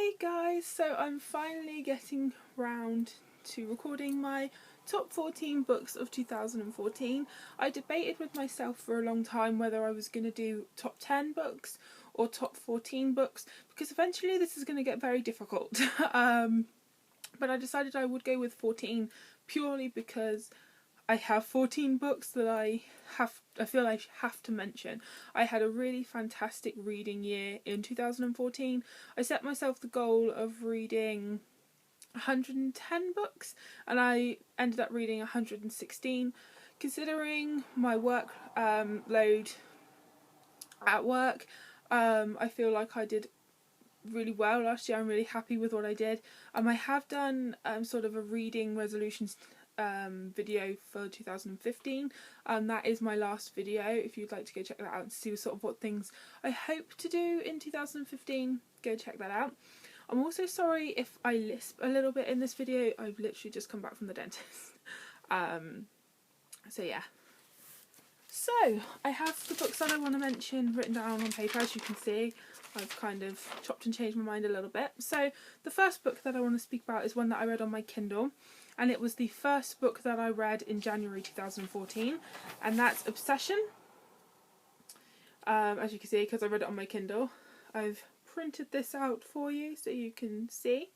Hey guys, so I'm finally getting round to recording my top 14 books of 2014. I debated with myself for a long time whether I was going to do top 10 books or top 14 books, because eventually this is going to get very difficult. But I decided I would go with 14 purely because I have 14 books that I feel I have to mention. I had a really fantastic reading year in 2014. I set myself the goal of reading 110 books and I ended up reading 116. Considering my work load at work, I feel like I did really well last year. I'm really happy with what I did. I have done sort of a reading resolutions video for 2015. That is my last video. If you'd like to go check that out and see sort of what things I hope to do in 2015, go check that out. I'm also sorry if I lisp a little bit in this video. I've literally just come back from the dentist. So yeah. So I have the books that I want to mention written down on paper. As you can see, I've kind of chopped and changed my mind a little bit. So the first book that I want to speak about is one that I read on my Kindle, and it was the first book that I read in January 2014, and that's Obsession. As you can see, because I read it on my Kindle, I've printed this out for you so you can see.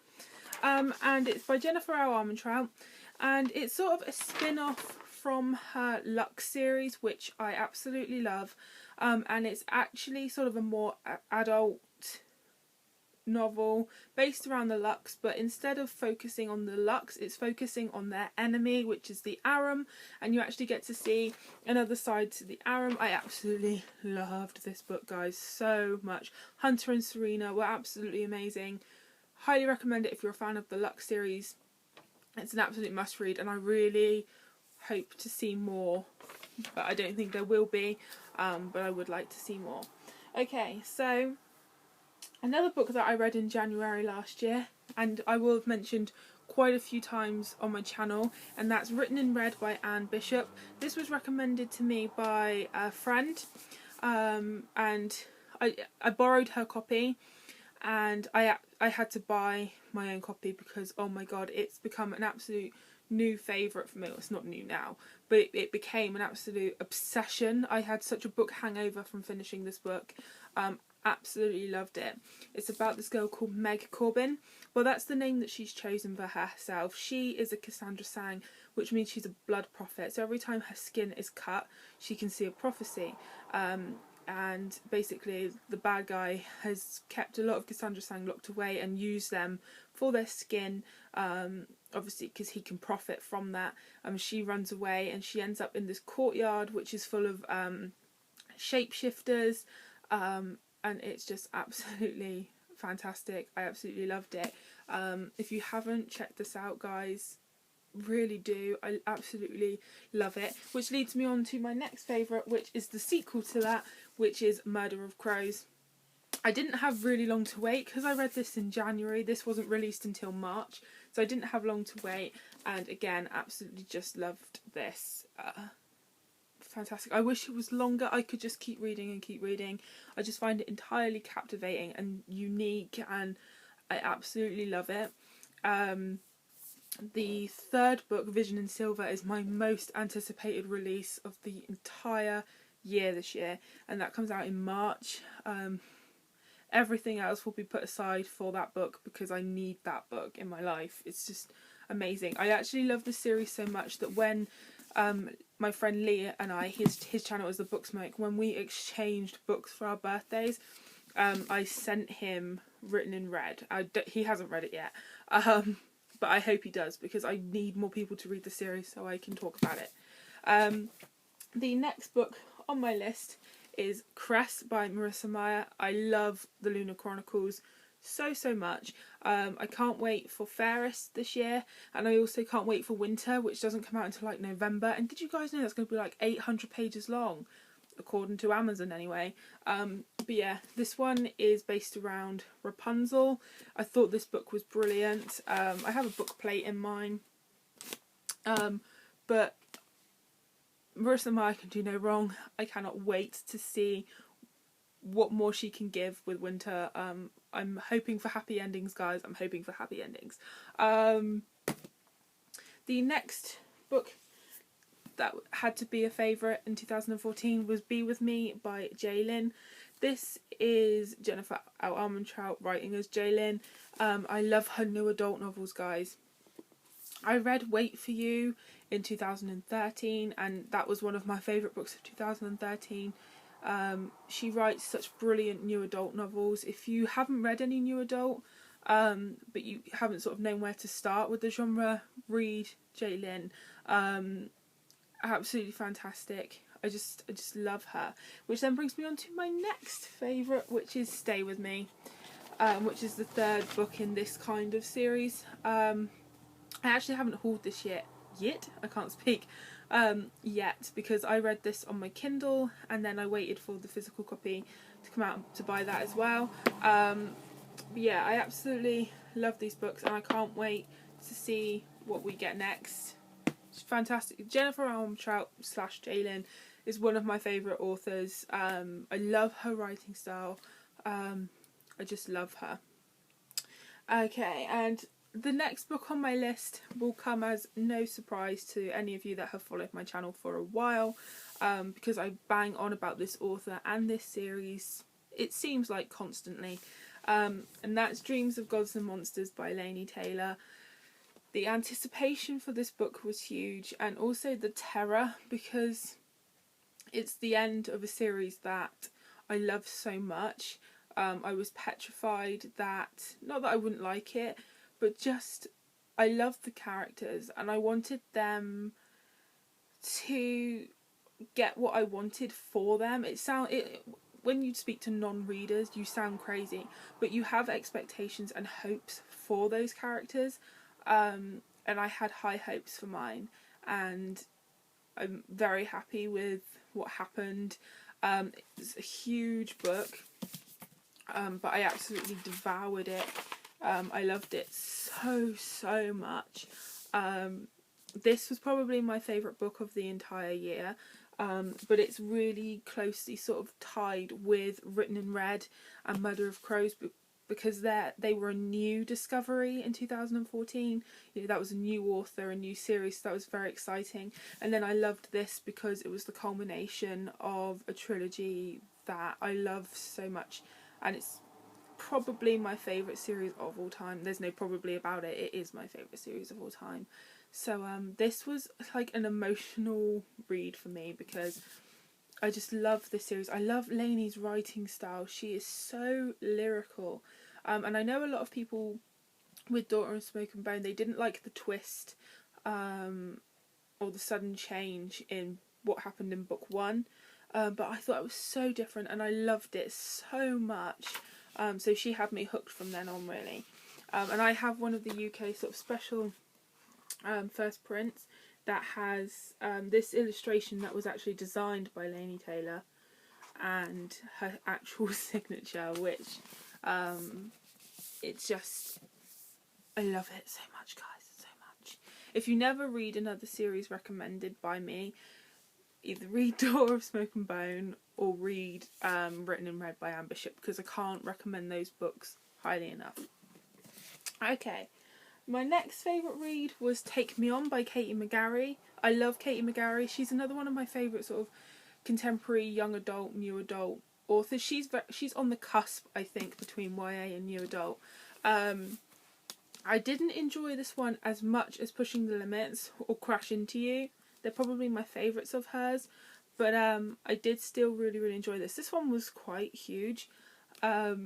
And it's by Jennifer L. Armentrout, and it's sort of a spin-off from her Lux series, which I absolutely love. And it's actually sort of a more adult novel based around the Lux, but instead of focusing on the Lux, it's focusing on their enemy, which is the Arum, and you actually get to see another side to the Arum. I absolutely loved this book, guys, so much. Hunter and Serena were absolutely amazing. Highly recommend it if you're a fan of the Lux series. It's an absolute must read, and I really hope to see more, but I don't think there will be, but I would like to see more. Okay, so another book that I read in January last year, and I will have mentioned quite a few times on my channel, and that's Written in Red by Anne Bishop. This was recommended to me by a friend, and I borrowed her copy, and I had to buy my own copy because, oh my god, it's become an absolute new favourite for me. Well, it's not new now, but it became an absolute obsession. I had such a book hangover from finishing this book. Absolutely loved it. It's about this girl called Meg Corbin. Well, that's the name that she's chosen for herself. She is a Cassandra Sang, which means she's a blood prophet. So every time her skin is cut, she can see a prophecy. And basically the bad guy has kept a lot of Cassandra Sang locked away and used them for their skin, obviously because he can profit from that. She runs away and she ends up in this courtyard which is full of shapeshifters, and it's just absolutely fantastic. I absolutely loved it. If you haven't checked this out, guys, really do. I absolutely love it, which leads me on to my next favourite, which is the sequel to that, which is Murder of Crows. I didn't have really long to wait because I read this in January. This wasn't released until March, so I didn't have long to wait, and again, absolutely just loved this. Fantastic. I wish it was longer. I could just keep reading and keep reading. I just find it entirely captivating and unique, and I absolutely love it. The third book, Vision in Silver, is my most anticipated release of the entire year this year, and that comes out in March. Everything else will be put aside for that book because I need that book in my life. It's just amazing. I actually love this series so much that when my friend Lee and I, his channel is the Booksmoke, when we exchanged books for our birthdays, I sent him Written in Red. He hasn't read it yet, but I hope he does because I need more people to read the series so I can talk about it. The next book on my list is Cress by Marissa Meyer. I love the Lunar Chronicles so much. I can't wait for Fairest this year, and I also can't wait for Winter, which doesn't come out until like November. And did you guys know that's going to be like 800 pages long, according to Amazon anyway? But yeah, this one is based around Rapunzel. I thought this book was brilliant. I have a book plate in mine, but Marissa Meyer can do no wrong. I cannot wait to see what more she can give with Winter. I'm hoping for happy endings, guys. I'm hoping for happy endings. The next book that had to be a favourite in 2014 was Be With Me by Jaylin. This is Jennifer Armentrout writing as Jaylin. I love her new adult novels, guys. I read Wait For You in 2013, and that was one of my favourite books of 2013. She writes such brilliant new adult novels. If you haven't read any new adult, but you haven't sort of known where to start with the genre, read Jaylin. Absolutely fantastic. I just love her. Which then brings me on to my next favourite, which is Stay With Me, which is the third book in this kind of series. I actually haven't hauled this yet. I can't speak. Yet, because I read this on my Kindle and then I waited for the physical copy to come out to buy that as well. But yeah, I absolutely love these books and I can't wait to see what we get next. It's fantastic. Jennifer Armentrout / Jaylin is one of my favourite authors. I love her writing style. I just love her. Okay, and the next book on my list will come as no surprise to any of you that have followed my channel for a while, because I bang on about this author and this series, it seems like constantly, and that's Dreams of Gods and Monsters by Laini Taylor. The anticipation for this book was huge, and also the terror, because it's the end of a series that I love so much. I was petrified that, not that I wouldn't like it, but just, I loved the characters and I wanted them to get what I wanted for them. When you speak to non-readers, you sound crazy, but you have expectations and hopes for those characters. And I had high hopes for mine, and I'm very happy with what happened. It's a huge book, but I absolutely devoured it. I loved it so much. This was probably my favourite book of the entire year, but it's really closely sort of tied with Written in Red and Murder of Crows, because they were a new discovery in 2014. You know, that was a new author, a new series, so that was very exciting. And then I loved this because it was the culmination of a trilogy that I love so much, and it's probably my favourite series of all time. There's no probably about it, it is my favourite series of all time. So this was like an emotional read for me because I just love this series. I love Lainey's writing style. She is so lyrical. And I know a lot of people with Daughter of Smoke and Bone, they didn't like the twist or the sudden change in what happened in book one. But I thought it was so different and I loved it so much. So she had me hooked from then on, really. And I have one of the UK sort of special first prints that has this illustration that was actually designed by Laini Taylor and her actual signature, which it's just, I love it so much, guys, so much. If you never read another series recommended by me, either read Daughter of Smoke and Bone or read Written in Red by Anne Bishop, because I can't recommend those books highly enough. Okay, my next favourite read was Take Me On by Katie McGarry. I love Katie McGarry. She's another one of my favourite sort of contemporary young adult, new adult authors. She's on the cusp, I think, between YA and new adult. I didn't enjoy this one as much as Pushing the Limits or Crash Into You. They're probably my favourites of hers, but I did still really enjoy this. This one was quite huge, but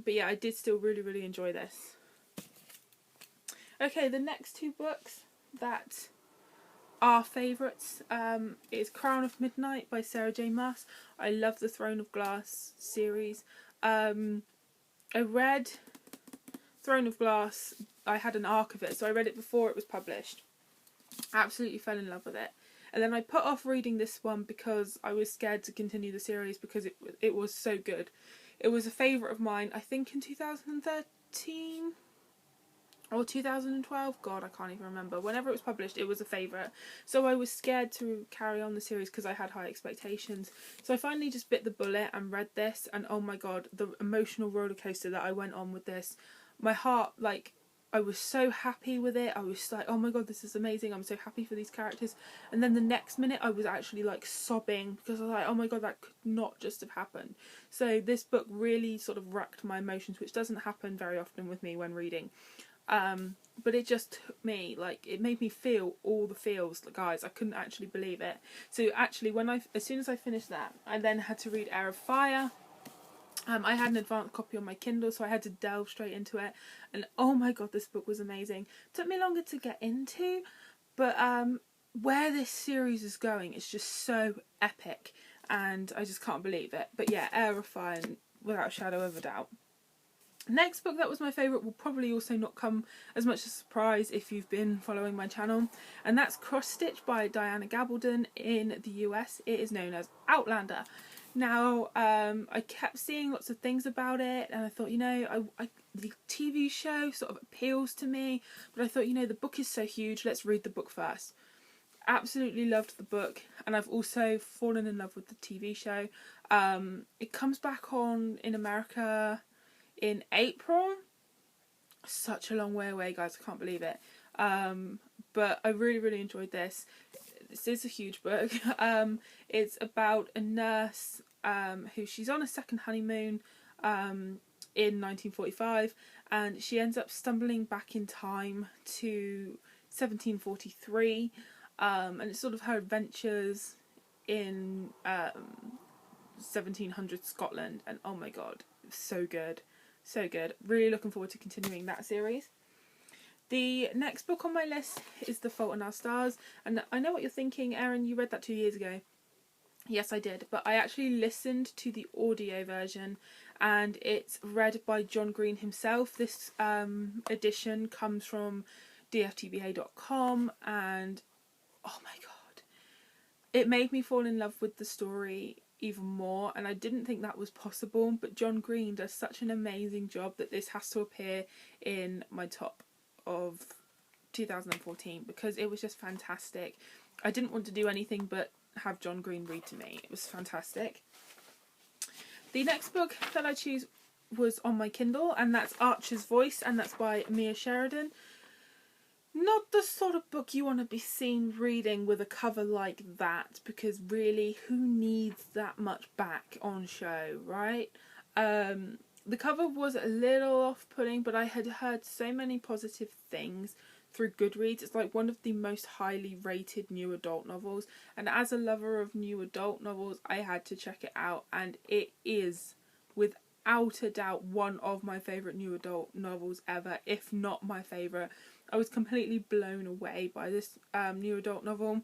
yeah, I did still really enjoy this. Okay, the next two books that are favourites is Crown of Midnight by Sarah J Maas. I love the Throne of Glass series. I read Throne of Glass, I had an arc of it, so I read it before it was published. Absolutely fell in love with it. And then I put off reading this one because I was scared to continue the series because it was so good. It was a favourite of mine, I think in 2013 or 2012, god, I can't even remember. Whenever it was published, it was a favourite, so I was scared to carry on the series because I had high expectations. So I finally just bit the bullet and read this, and oh my god, the emotional roller coaster that I went on with this. My heart, like, I was so happy with it. I was like, oh my god, this is amazing, I'm so happy for these characters. And then the next minute I was actually like sobbing because I was like, oh my god, that could not just have happened. So this book really sort of wrecked my emotions, which doesn't happen very often with me when reading. But it just took me, like, it made me feel all the feels, guys. I couldn't actually believe it. So actually, as soon as I finished that, I then had to read Heir of Fire. I had an advanced copy on my Kindle, so I had to delve straight into it. And oh my god, this book was amazing. It took me longer to get into, but where this series is going is just so epic, and I just can't believe it. But yeah, Heir of Fire, without a shadow of a doubt. Next book that was my favourite will probably also not come as much as a surprise if you've been following my channel, and that's Cross Stitch by Diana Gabaldon. In the US it is known as Outlander. Now I kept seeing lots of things about it, and I thought, you know, the TV show sort of appeals to me, but I thought, you know, the book is so huge, let's read the book first. Absolutely loved the book, and I've also fallen in love with the TV show. It comes back on in America in April. Such a long way away, guys, I can't believe it. But I really enjoyed this. This is a huge book. It's about a nurse who, she's on a second honeymoon in 1945, and she ends up stumbling back in time to 1743, and it's sort of her adventures in 1700 Scotland, and oh my god, so good. So good. Really looking forward to continuing that series. The next book on my list is The Fault in Our Stars, and I know what you're thinking, Erin, you read that 2 years ago. Yes, I did, but I actually listened to the audio version, and it's read by John Green himself. This edition comes from dftba.com, and oh my god, it made me fall in love with the story even more, and I didn't think that was possible, but John Green does such an amazing job that this has to appear in my top of 2014 because it was just fantastic. I didn't want to do anything but have John Green read to me. It was fantastic. The next book that I choose was on my Kindle, and that's Archer's Voice, and that's by Mia Sheridan. Not the sort of book you want to be seen reading with a cover like that, because really, who needs that much back on show, right? The cover was a little off-putting, but I had heard so many positive things through Goodreads. It's like one of the most highly rated new adult novels, and as a lover of new adult novels, I had to check it out, and it is, without a doubt, one of my favourite new adult novels ever, if not my favourite. I was completely blown away by this new adult novel.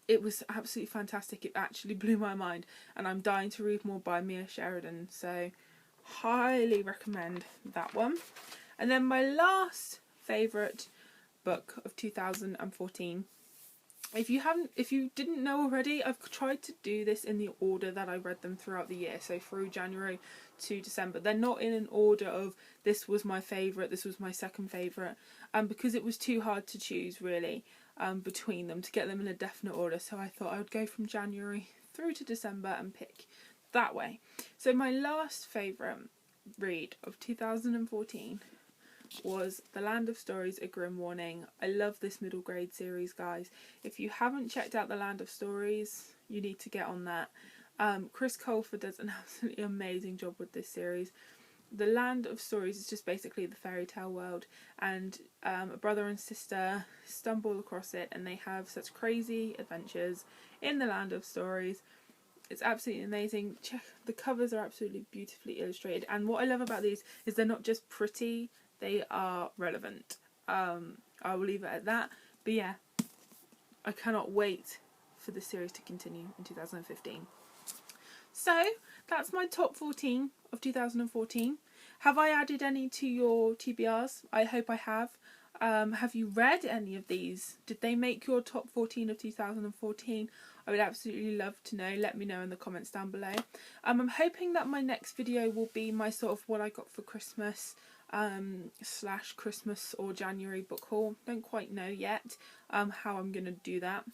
It was absolutely fantastic. It actually blew my mind, and I'm dying to read more by Mia Sheridan, so highly recommend that one. And then my last favourite book of 2014. If you didn't know already, I've tried to do this in the order that I read them throughout the year, so through January to December. They're not in an order of this was my favourite, this was my second favourite, because it was too hard to choose really between them to get them in a definite order, so I thought I would go from January through to December and pick that way. So my last favourite read of 2014 was The Land of Stories, A Grim Warning. I love this middle grade series, guys. If you haven't checked out The Land of Stories, you need to get on that. Chris Colfer does an absolutely amazing job with this series. The Land of Stories is just basically the fairy tale world, and a brother and sister stumble across it, and they have such crazy adventures in the Land of Stories. It's absolutely amazing. The covers are absolutely beautifully illustrated, and what I love about these is they're not just pretty, they are relevant. I will leave it at that. But yeah, I cannot wait for the series to continue in 2015. So that's my top 14 of 2014. Have I added any to your TBRs? I hope I have. Have you read any of these? Did they make your top 14 of 2014? I would absolutely love to know. Let me know in the comments down below. I'm hoping that my next video will be my sort of what I got for Christmas slash Christmas or January book haul. Don't quite know yet how I'm going to do that.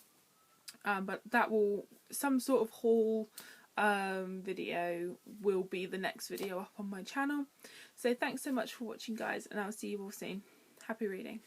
But that will, some sort of haul video will be the next video up on my channel. So thanks so much for watching, guys, and I'll see you all soon. Happy reading.